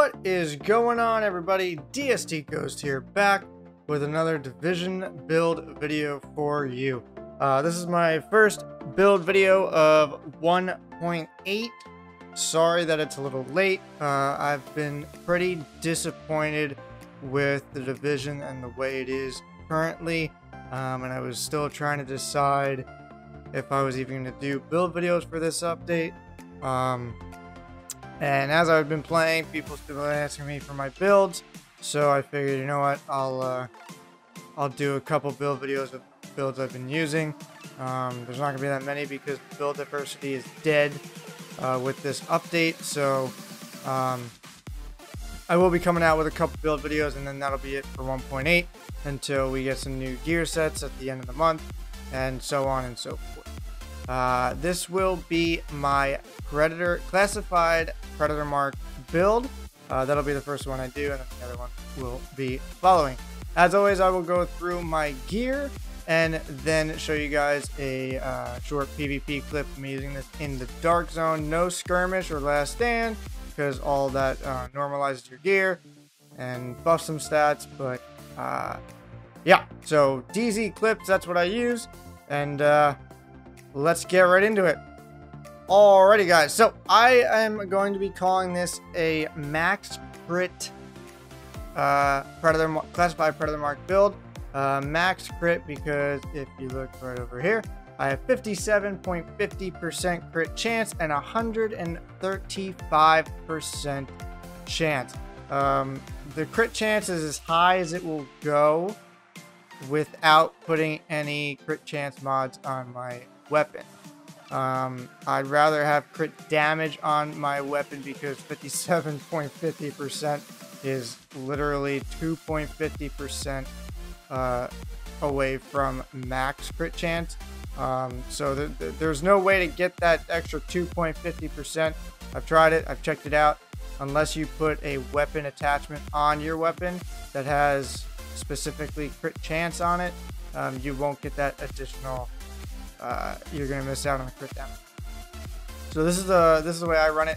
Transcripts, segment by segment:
What is going on, everybody? DSDghost here, back with another Division build video for you. This is my first build video of 1.8. Sorry that it's a little late. I've been pretty disappointed with the Division and the way it is currently, and I was still trying to decide if I was even going to do build videos for this update. And as I've been playing, people's been asking me for my builds, so I figured, you know what, I'll do a couple build videos of builds I've been using. There's not gonna be that many because build diversity is dead with this update, so I will be coming out with a couple build videos, and then that'll be it for 1.8 until we get some new gear sets at the end of the month, and so on and so forth. This will be my classified predator mark build. That'll be the first one I do, and then the other one will be following. As always, I will go through my gear and then show you guys a short PvP clip of me using this in the dark zone. No skirmish or last stand, because all that normalizes your gear and buffs some stats. But yeah, so DZ clips, that's what I use, and let's get right into it. Alrighty, guys, so I am going to be calling this a max crit classified predator mark build. Max crit because if you look right over here, I have 57.50% crit chance and 135% chance. The crit chance is as high as it will go without putting any crit chance mods on my weapon. I'd rather have crit damage on my weapon because 57.50% is literally 2.50% away from max crit chance. So there's no way to get that extra 2.50%. I've tried it, I've checked it out. Unless you put a weapon attachment on your weapon that has specifically crit chance on it, you won't get that additional. You're gonna miss out on the crit damage. So this is the way I run it,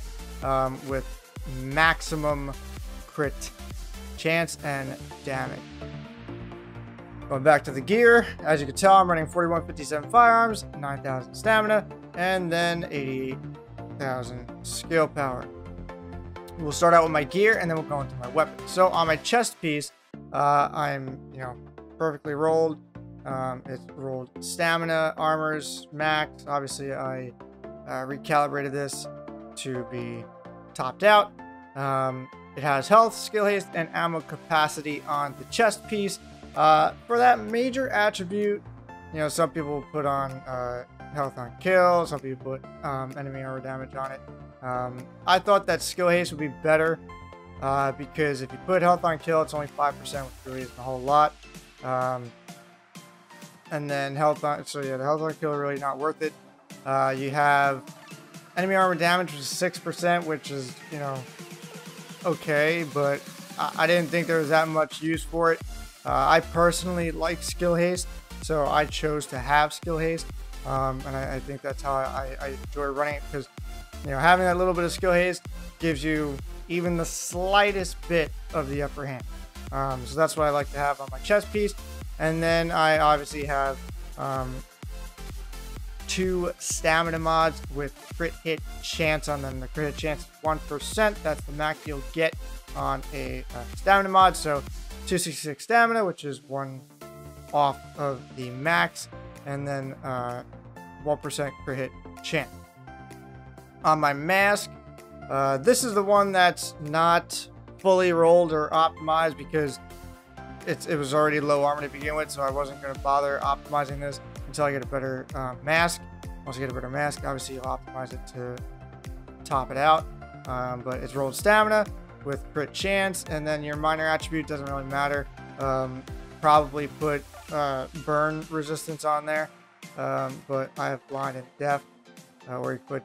with maximum crit chance and damage. Going back to the gear, as you can tell, I'm running 4157 firearms, 9,000 stamina, and then 80,000 skill power. We'll start out with my gear, and then we'll go into my weapon. So on my chest piece, I'm perfectly rolled. It's rolled stamina, armors, max. Obviously, I recalibrated this to be topped out. It has health, skill haste, and ammo capacity on the chest piece. For that major attribute, some people put on health on kill, some people put enemy armor damage on it. I thought that skill haste would be better because if you put health on kill, it's only 5%, which really isn't a whole lot. And then health on, so yeah, the health on kill really not worth it. You have enemy armor damage, which is 6%, which is, okay, but I didn't think there was that much use for it. I personally like skill haste, so I chose to have skill haste, and I think that's how I enjoy running it, because having that little bit of skill haste gives you even the slightest bit of the upper hand. So that's what I like to have on my chest piece. And then I obviously have 2 stamina mods with crit hit chance on them. The crit hit chance is 1%. That's the max you'll get on a stamina mod. So 266 stamina, which is 1 off of the max, and then 1% crit hit chance. On my mask, this is the one that's not fully rolled or optimized because it was already low armor to begin with, so I wasn't going to bother optimizing this until I get a better mask. Once I get a better mask, obviously you'll optimize it to top it out. But it's rolled stamina with crit chance, and then your minor attribute doesn't really matter. Probably put burn resistance on there, but I have blind and deaf, or you put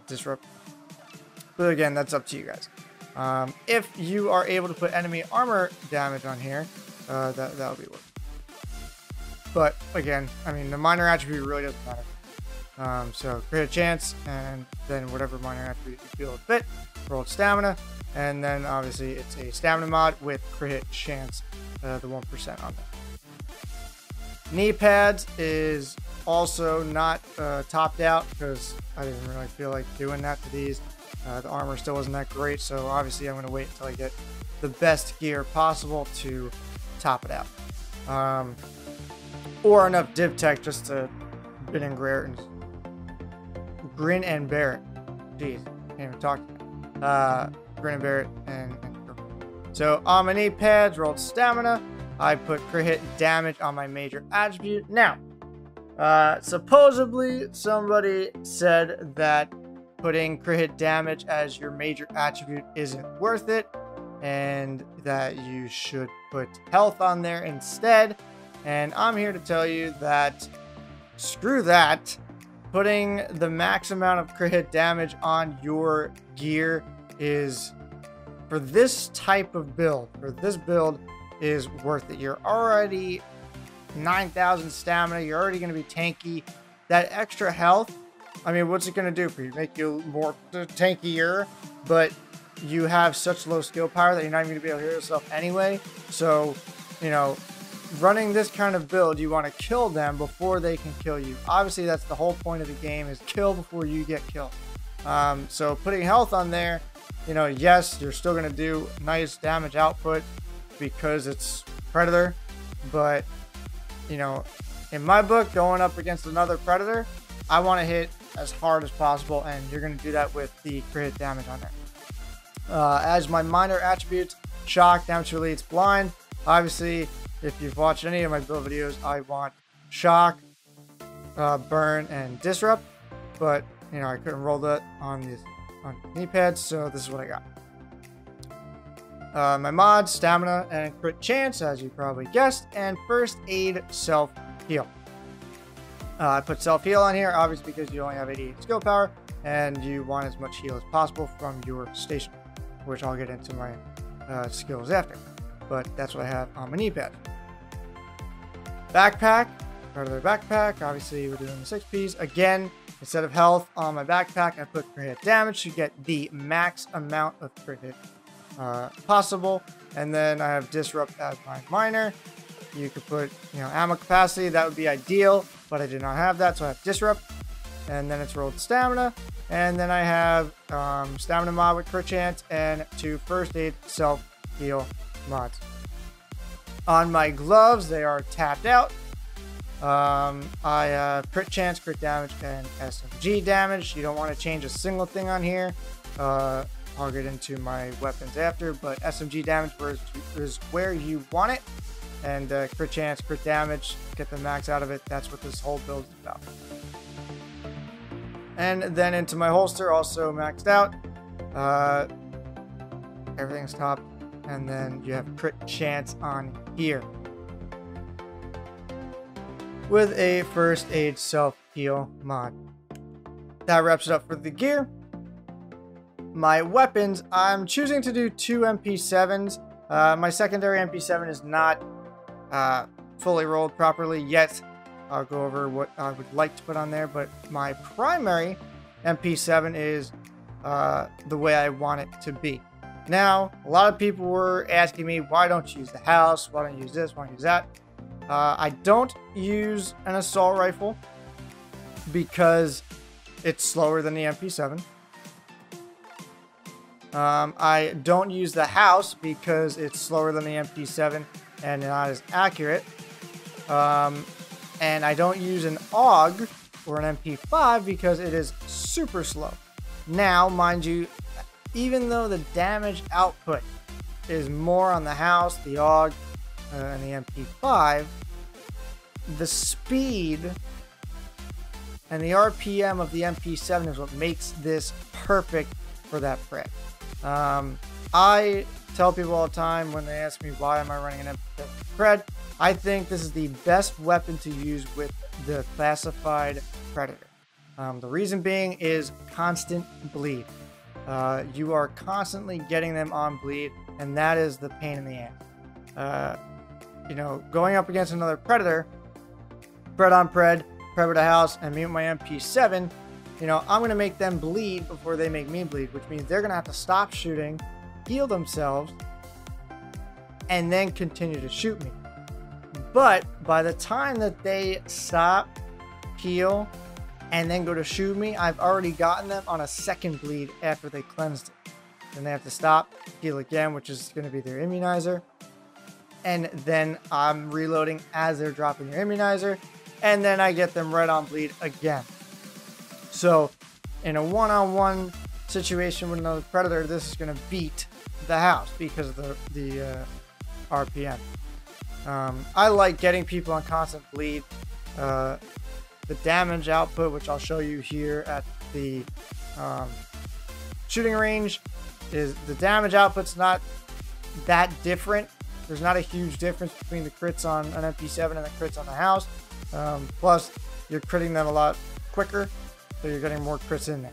disrupt. But again, that's up to you guys. If you are able to put enemy armor damage on here, that'll be worth it. But again, I mean, the minor attribute really doesn't matter. So crit chance, and then whatever minor attribute you feel fit. rolled stamina, and then obviously it's a stamina mod with crit hit chance, the 1% on there. Knee pads is also not topped out because I didn't really feel like doing that to these. The armor still wasn't that great, so obviously I'm going to wait until I get the best gear possible to top it out. Or enough div tech just to grin and bear it. Grin and bear it. Jeez, can't even talk to me. Grin and bear it and so on my knee pads, rolled stamina. I put crit hit damage on my major attribute. Now, supposedly somebody said that putting crit hit damage as your major attribute isn't worth it, and that you should put health on there instead. And I'm here to tell you that screw that. Putting the max amount of crit hit damage on your gear is, for this type of build, is worth it. You're already 9,000 stamina. You're already going to be tanky. That extra health, I mean, what's it going to do for you? Make you more tankier, but you have such low skill power that you're not even going to be able to heal yourself anyway. So, you know, running this kind of build, you want to kill them before they can kill you. Obviously, that's the whole point of the game, is kill before you get killed. So putting health on there, you know, yes, you're still going to do nice damage output because it's Predator, but, you know, in my book, going up against another Predator, I want to hit as hard as possible, and you're going to do that with the crit hit damage on there. As my minor attributes, shock, damage release, blind. Obviously, if you've watched any of my build videos, I want shock, burn, and disrupt, but, you know, I couldn't roll that on knee pads, so this is what I got. My mods, stamina and crit chance, as you probably guessed, and first aid self-heal. I put self-heal on here, obviously because you only have 88 skill power, and you want as much heal as possible from your station, which I'll get into my skills after. But that's what I have on my knee pad. Backpack, Predator backpack, obviously we're doing the 6Ps. Again, instead of health on my backpack, I put crit hit damage to get the max amount of crit hit possible. And then I have disrupt as my minor. You could put, you know, ammo capacity, that would be ideal, but I did not have that, so I have disrupt. And then it's rolled stamina. And then I have stamina mod with crit chance and 2 first aid self-heal mods. On my gloves, they are tapped out. I crit chance, crit damage, and SMG damage. You don't want to change a single thing on here. I'll get into my weapons after, but SMG damage is where you want it. And crit chance, crit damage, get the max out of it. That's what this whole build is about. And then into my holster, also maxed out. Everything's top. And then you have crit chance on here, with a first aid self-heal mod. That wraps it up for the gear. My weapons, I'm choosing to do 2 MP7s. My secondary MP7 is not fully rolled properly yet. I'll go over what I would like to put on there, but my primary MP7 is the way I want it to be. Now, a lot of people were asking me, why don't you use the house? Why don't you use this? Why don't you use that? I don't use an assault rifle because it's slower than the MP7. I don't use the house because it's slower than the MP7 and not as accurate. And I don't use an AUG or an MP5 because it is super slow. Now, mind you, even though the damage output is more on the house, the AUG, and the MP5, the speed and the RPM of the MP7 is what makes this perfect for that pred. I tell people all the time when they ask me why am I running an MP7 pred, I think this is the best weapon to use with the classified Predator. The reason being is constant bleed. You are constantly getting them on bleed, and that is the pain in the ass. You know, going up against another Predator, pred on pred, pred with a house, and me with my MP7, you know, I'm going to make them bleed before they make me bleed, which means they're going to have to stop shooting, heal themselves, and then continue to shoot me. But by the time that they stop, heal, and then go to shoot me, I've already gotten them on a second bleed after they cleansed it. Then they have to stop, heal again, which is going to be their immunizer. And then I'm reloading as they're dropping their immunizer. And then I get them right on bleed again. So in a one-on-one situation with another predator, this is going to beat the house because of the RPM. I like getting people on constant bleed. The damage output, which I'll show you here at the shooting range, is the damage output's not that different. There's not a huge difference between the crits on an MP7 and the crits on the house. Plus, you're critting them a lot quicker, so you're getting more crits in there.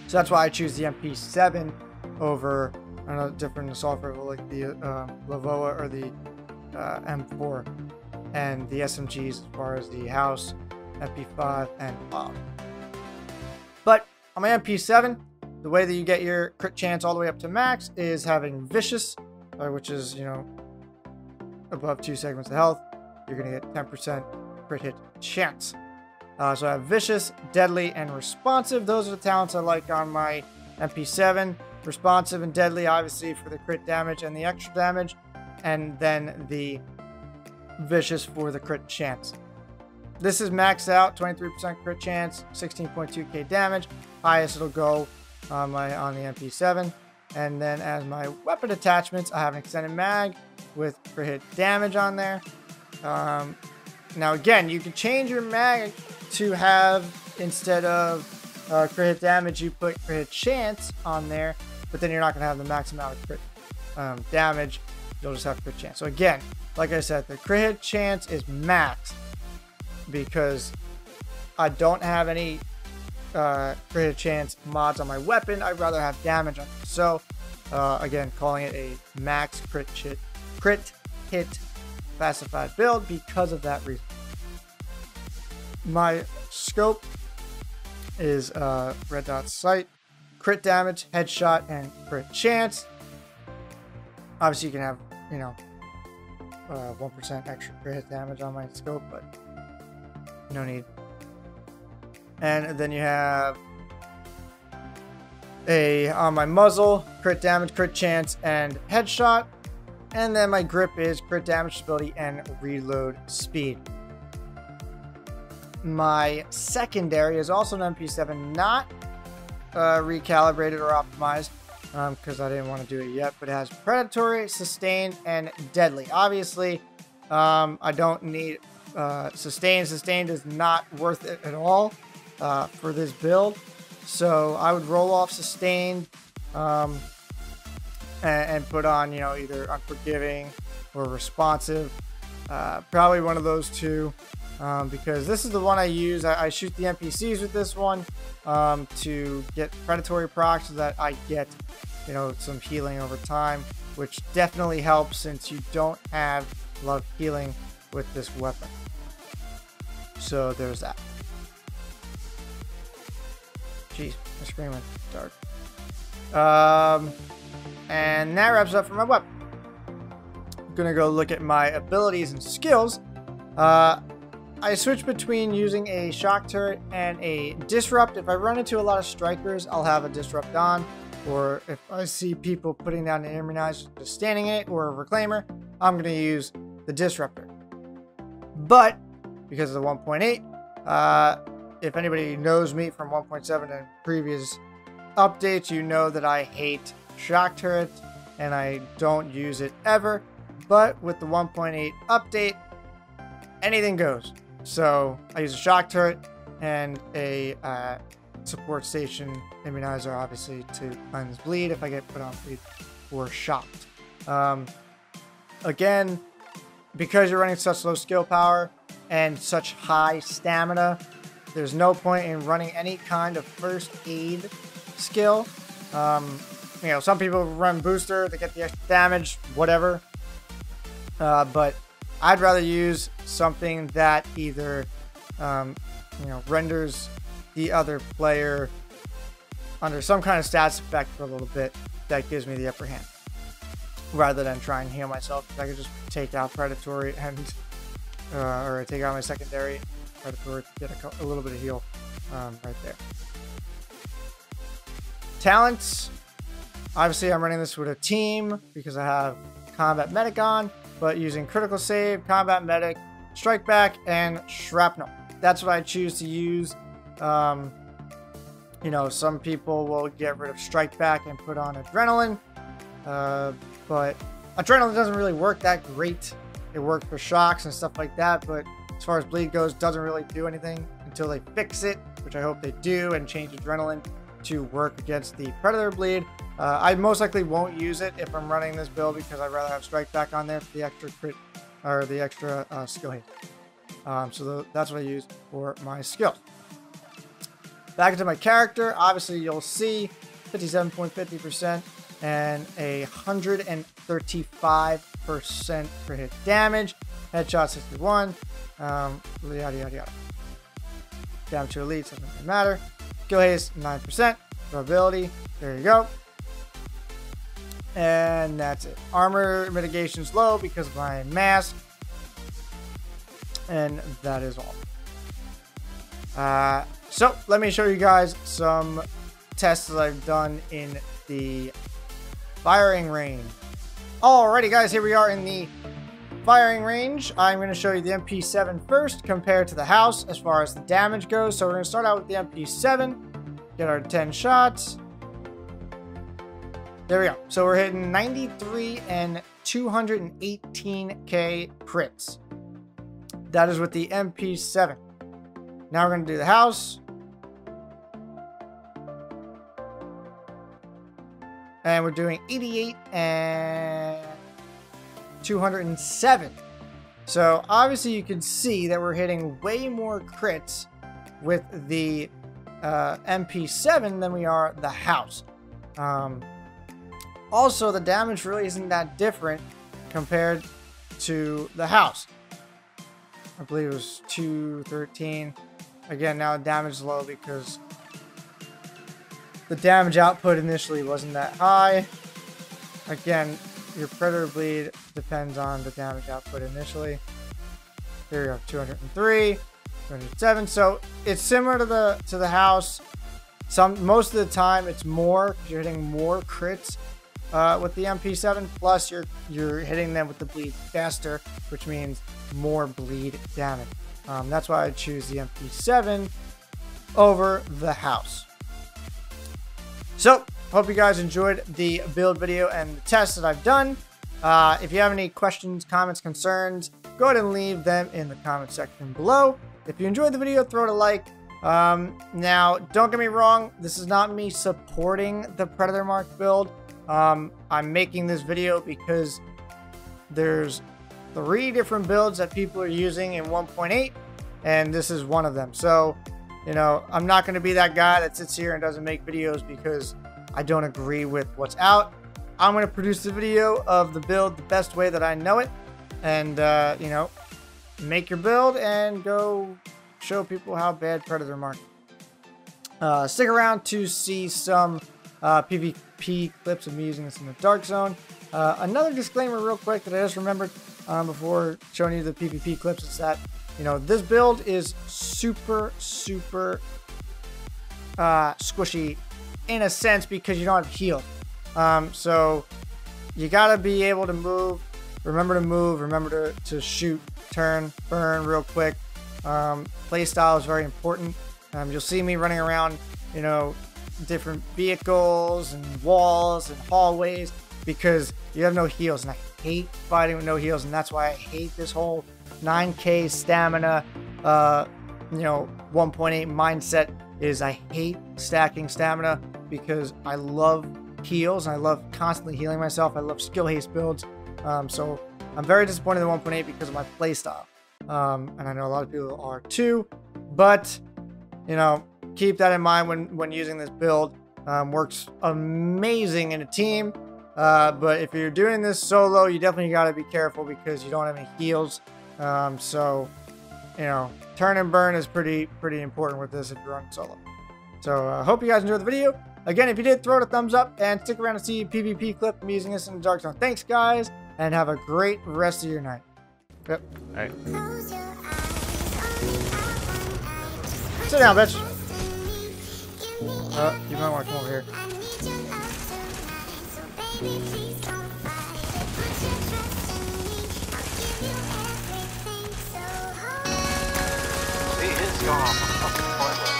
So that's why I choose the MP7 over another different assault rifle like the Lavoa or the M4, and the SMGs as far as the house, MP5, and Bob. But on my MP7, the way that you get your crit chance all the way up to max is having Vicious, which is, you know, above 2 segments of health. You're going to get 10% crit hit chance. So I have Vicious, Deadly, and Responsive. Those are the talents I like on my MP7. Responsive and Deadly, obviously, for the crit damage and the extra damage. And then the Vicious for the crit chance. This is maxed out, 23% crit chance, 16.2k damage. Highest it'll go on the MP7. And then as my weapon attachments, I have an extended mag with crit hit damage on there. Now again, you can change your mag to have, instead of crit hit damage, you put crit hit chance on there, but then you're not going to have the max amount of crit damage. You'll just have crit chance. So again, like I said, the crit hit chance is maxed because I don't have any crit hit chance mods on my weapon. I'd rather have damage on it. So again, calling it a max crit hit classified build because of that reason. My scope is red dot sight, crit damage, headshot, and crit chance. Obviously, you can have, you know, 1% extra crit hit damage on my scope, but no need. And then you have on my muzzle, crit damage, crit chance, and headshot. And then my grip is crit damage, stability, and reload speed. My secondary is also an MP7, not recalibrated or optimized, because I didn't want to do it yet, but it has predatory, sustained, and deadly. Obviously, I don't need sustained. Sustained is not worth it at all for this build, so I would roll off sustained and put on, you know, either unforgiving or responsive, probably one of those two, because this is the one I use. I shoot the NPCs with this one to get predatory procs so that I get, you know, some healing over time, which definitely helps since you don't have a lot of healing with this weapon. So there's that. Jeez, my screen went dark. And that wraps up for my weapon. I'm gonna go look at my abilities and skills. I switch between using a shock turret and a disrupt. If I run into a lot of strikers, I'll have a disrupt on. Or if I see people putting down an immunizer, just standing in it, or a reclaimer, I'm gonna use the disruptor. But because of the 1.8, if anybody knows me from 1.7 and previous updates, you know that I hate shock turrets and I don't use it ever. But with the 1.8 update, anything goes. So I use a shock turret and a support station immunizer, obviously, to cleanse bleed if I get put on bleed or shocked. Again, because you're running such low skill power and such high stamina, there's no point in running any kind of first aid skill. You know, some people run booster, they get the extra damage, whatever. But I'd rather use something that either, you know, renders the other player under some kind of stats effect for a little bit that gives me the upper hand, rather than try and heal myself. I could just take out predatory and or take out my secondary predatory to get a little bit of heal right there. Talents. Obviously, I'm running this with a team because I have combat medic on, but using critical save, combat medic, strike back, and shrapnel. That's what I choose to use. You know, some people will get rid of strike back and put on adrenaline, but adrenaline doesn't really work that great. It works for shocks and stuff like that, but as far as bleed goes, doesn't really do anything until they fix it, which I hope they do, and change adrenaline to work against the predator bleed. I most likely won't use it if I'm running this build because I'd rather have strike back on there for the extra crit or the extra skill haste. So that's what I use for my skills. Back into my character, obviously you'll see 57.50% and 135% per hit damage. Headshot 61. Yada yada yada. Damage to elite, doesn't really matter. Skill haste 9%. Durability, there you go. And that's it. Armor mitigation's low because of my mask. And that is all. So let me show you guys some tests that I've done in the firing range. Alrighty guys, here we are in the firing range. I'm going to show you the MP7 first compared to the house as far as the damage goes. So we're going to start out with the MP7, get our 10 shots. There we go. So we're hitting 93 and 218k crits. That is with the MP7. Now we're going to do the house. And we're doing 88 and 207. So obviously you can see that we're hitting way more crits with the MP7 than we are the house. Also, the damage really isn't that different compared to the house. I believe it was 213. Again, now the damage is low because the damage output initially wasn't that high. Again, your predator bleed depends on the damage output initially. Here we go, 203, 207. So it's similar to the house. Most of the time it's more. You're hitting more crits with the MP7. Plus you're hitting them with the bleed faster, which means more bleed damage. That's why I choose the MP7 over the house. So, hope you guys enjoyed the build video and the tests that I've done. If you have any questions, comments, concerns, go ahead and leave them in the comment section below. If you enjoyed the video, throw it a like. Now, don't get me wrong, this is not me supporting the Predator Mark build. I'm making this video because there's 3 different builds that people are using in 1.8, and this is one of them. So, you know, I'm not going to be that guy that sits here and doesn't make videos because I don't agree with what's out. I'm going to produce the video of the build the best way that I know it, and, you know, make your build and go show people how bad Predator Mark. Stick around to see some PvP clips of me using this in the Dark Zone. Another disclaimer real quick that I just remembered before showing you the PvP clips is that, you know, this build is super squishy in a sense because you don't have heal. So you gotta be able to move. Remember to move. Remember to shoot, turn, burn real quick. Play style is very important. You'll see me running around, you know, different vehicles and walls and hallways because you have no heals, and I hate fighting with no heals, and that's why I hate this whole 9k stamina, you know, 1.8 mindset. Is I hate stacking stamina because I love heals and I love constantly healing myself. I love skill haste builds. So I'm very disappointed in 1.8 because of my playstyle. And I know a lot of people are too, but you know, keep that in mind when using this build. Works amazing in a team. But if you're doing this solo, you definitely got to be careful because you don't have any heals. So, you know, turn and burn is pretty important with this if you're running solo. So I hope you guys enjoyed the video. Again, if you did, throw it a thumbs up and stick around to see a PvP clip. I'm using this in the Dark Zone. Thanks, guys, and have a great rest of your night. Yep. All right. Sit down, bitch. You might want to come over here. He is going off a fucking toilet.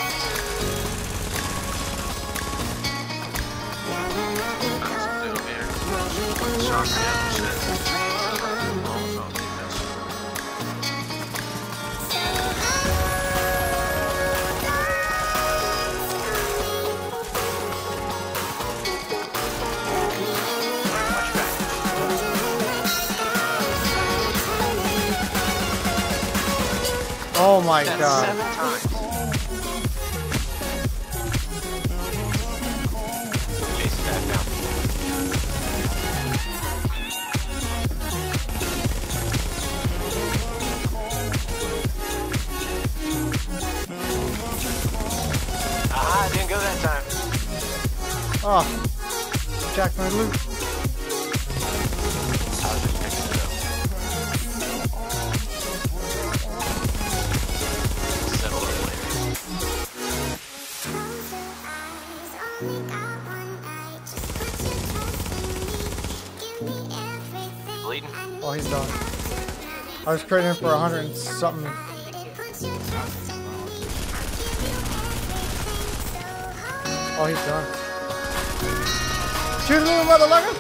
Oh my That's god. 7 times. Chase back down. Ah, didn't go that time. Oh. Jack my loot. I was just picking it up. Settle it later. Bleeding? Oh, he's done. I was trading for 100 and something. Oh, he's done. Shoot him, motherfucker!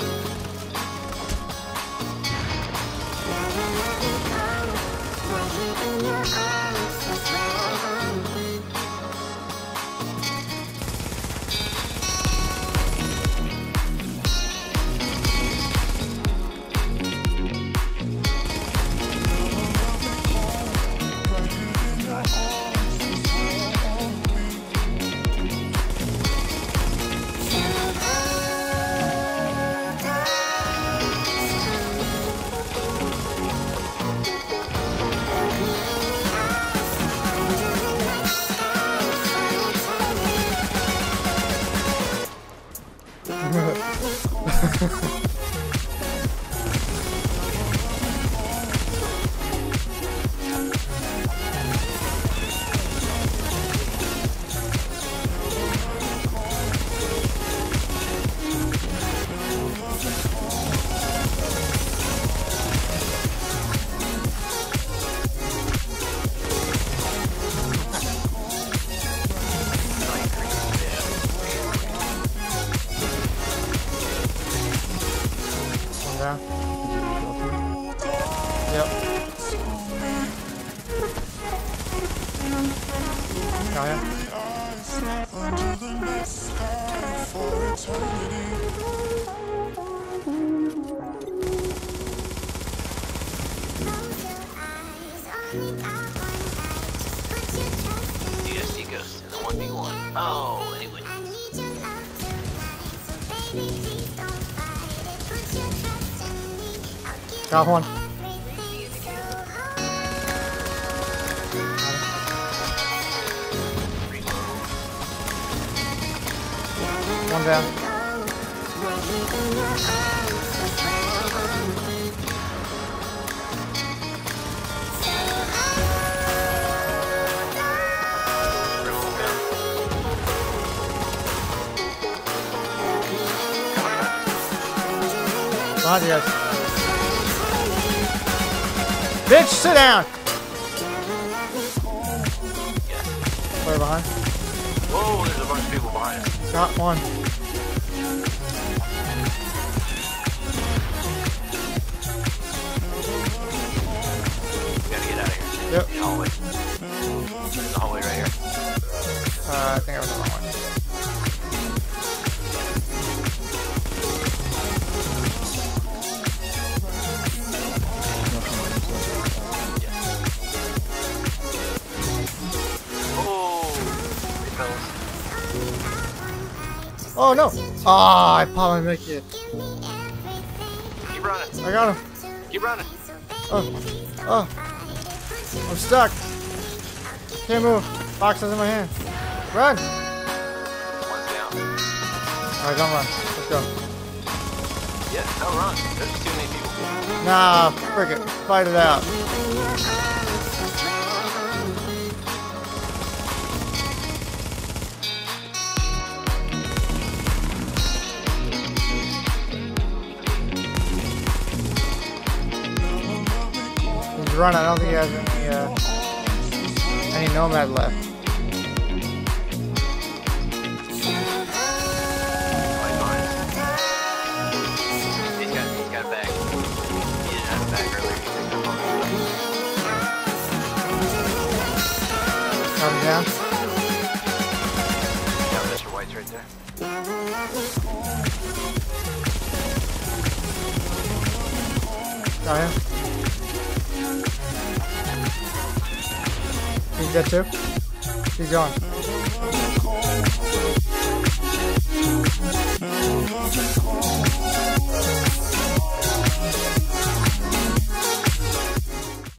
Yeah. Yep. Oh, yeah. DSDghost in the 1v1. Oh, anyway. Got one. One down. Behind you guys. Bitch, sit down! Way behind. Whoa, there's a bunch of people behind us. Got one. We gotta get out of here. Yep. The hallway. The hallway right here. I think I was the wrong one. Oh no! Ah, I popped my mid kit. Keep running. I got him. Keep running. Oh, I'm stuck. Can't move. Boxes in my hand. Run! One's down. Alright, don't run. Let's go. Yeah, no, run. There's too many people. Nah, frick it. Fight it out. He's running. I don't think he has any nomad left. He's got a bag. He didn't have a bag earlier. He picked up on it. Got him down. Yeah, Mr. White's right there. Got him. He's dead too. He's gone.